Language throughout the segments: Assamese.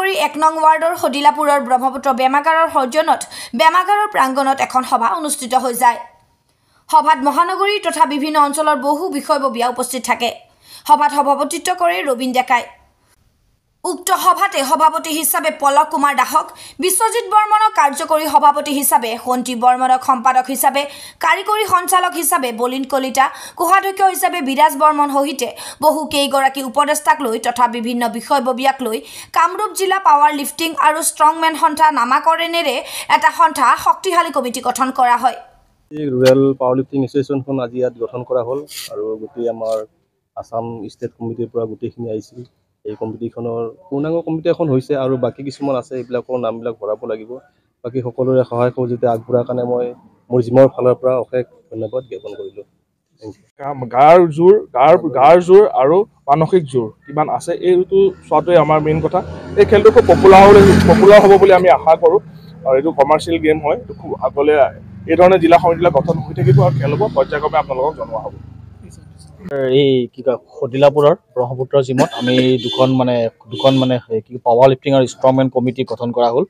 মহানগৰী ১ নং ৱাৰ্ডৰ হদিলাপুৰৰ ব্ৰহ্মপুত্ৰ বেমাগাৰৰ সৌজন্যত বেমাগাৰৰ প্ৰাংগণত এখন সভা অনুষ্ঠিত হৈ যায়। সভাত মহানগৰী তথা বিভিন্ন অঞ্চলৰ বহু বিষয়ববীয়া উপস্থিত থাকে। সভাত সভাপতিত্ব কৰে ৰবীন ডেকাই। উক্ত সভাতে সভাপতি হিচাপে পলক কুমাৰ দাসক, বিশ্বজিৎ বৰ্মনক কাৰ্যকৰী সভাপতি হিচাপে, শন্তি বৰ্মনক সম্পাদক হিচাপে, কাৰিকৰী সঞ্চালক হিচাপে বলিন কলিতা, কোষাধ্যক্ষ হিচাপে বিৰাজ বৰ্মন সহিতে বহু কেইগৰাকী উপদেষ্টাক লৈ তথা বিভিন্ন বিষয়ববীয়াক লৈ কামৰূপ জিলা পাৱাৰ লিফটিং আৰু ষ্ট্ৰংমেন সন্থা নামাকৰণেৰে এটা সন্থা শক্তিশালী কমিটি গঠন কৰা হয়। ৰুৰেল পাৱাৰ লিফটিং এছ'চিয়েশ্যনখন আজি ইয়াত গঠন কৰা হ'ল আৰু গোটেই আমাৰ আসাম ষ্টেট কমিটিৰ পৰা গোটেইখিনি আহিছিল। এই কমিটিখনৰ পূৰ্ণাংগ কমিটি এখন হৈছে আৰু বাকী কিছুমান আছে, এইবিলাকৰ নামবিলাক ভৰাব লাগিব। বাকী সকলোৰে সহায় সহযোগিতা আগবঢ়াৰ কাৰণে মই মোৰ জিমৰ ফালৰ পৰা অশেষ ধন্যবাদ জ্ঞাপন কৰিলোঁ। গাৰ জোৰ আৰু মানসিক জোৰ কিমান আছে এইটো চোৱাটোৱে আমাৰ মেইন কথা। এই খেলটো খুব পপুলাৰ হ'ব বুলি আমি আশা কৰোঁ আৰু এইটো কমাৰ্চিয়েল গেম হয়। এইটো খুব আগলৈ এই ধৰণে জিলা সমিতিবিলাক গঠন হৈ থাকিব আৰু খেল হ'ব, পৰ্যায়ক্ৰমে আপোনালোকক জনোৱা হ'ব। এই কি কয় হদিলাপুৰৰ ব্ৰহ্মপুত্ৰ জিমত আমি দুখন কি পাৱাৰ লিফটিং আৰু ষ্ট্ৰংমেন কমিটি গঠন কৰা হ'ল।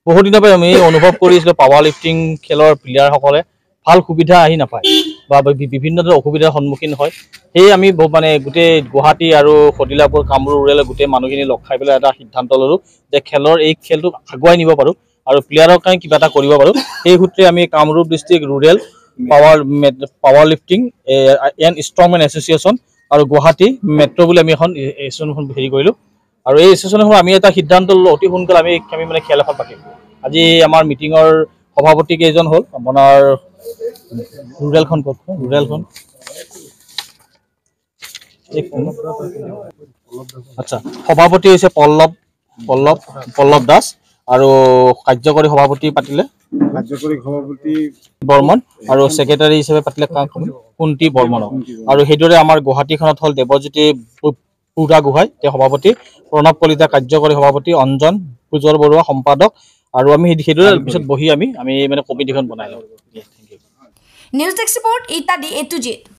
বহুত দিনৰ পৰা আমি অনুভৱ কৰিছিলোঁ পাৱাৰ লিফটিং খেলৰ প্লেয়াৰসকলে ভাল সুবিধা আহি নাপায় বা বিভিন্ন ধৰণৰ অসুবিধাৰ সন্মুখীন হয়। সেয়ে আমি গোটেই গুৱাহাটী আৰু হদিলাপুৰ কামৰূপ ৰুৰেলৰ গোটেই মানুহখিনি লগ খাই পেলাই এটা সিদ্ধান্ত ল'লোঁ যে এই খেলটো আগুৱাই নিব পাৰোঁ আৰু প্লেয়াৰৰ কাৰণে কিবা এটা কৰিব পাৰোঁ। সেই সূত্ৰে আমি Kamrup district rural power lifting and strongman association আৰু গুৱাহাটী মেট্ৰ' বুলি আমি এখন এছ'চিয়েশ্যন হেৰি কৰিলোঁ আৰু এই এছ'চিয়েশ্যনখন আমি এটা সিদ্ধান্ত ল'লোঁ অতি সোনকালে আমি খেল এখন পাতিম। আজি আমাৰ মিটিঙৰ সভাপতি কেইজন হ'ল আপোনাৰ ৰুৰেলখন আচ্ছা, সভাপতি হৈছে পল্লৱ দাস আৰু কাৰ্যকৰী সভাপতি পাতিলে বৰ্মন আৰু ছেক্ৰেটাৰী হিচাপে পাতিলে কুন্তি বৰ্মন। আৰু সেইদৰে আমাৰ গুৱাহাটীখনত হ'ল দেৱজ্যোতি বুঢ়াগোহাঁই তেওঁ সভাপতি, প্ৰণৱ কলিতা কাৰ্যকৰী সভাপতি, অঞ্জন পুজৰ বৰুৱা সম্পাদক আৰু আমি সেইদৰে পিছত বহি আমি কমিটিখন বনাই লওঁ। নিউজ ডেস্ক ৰিপৰ্ট ইত্যাদি A to Z।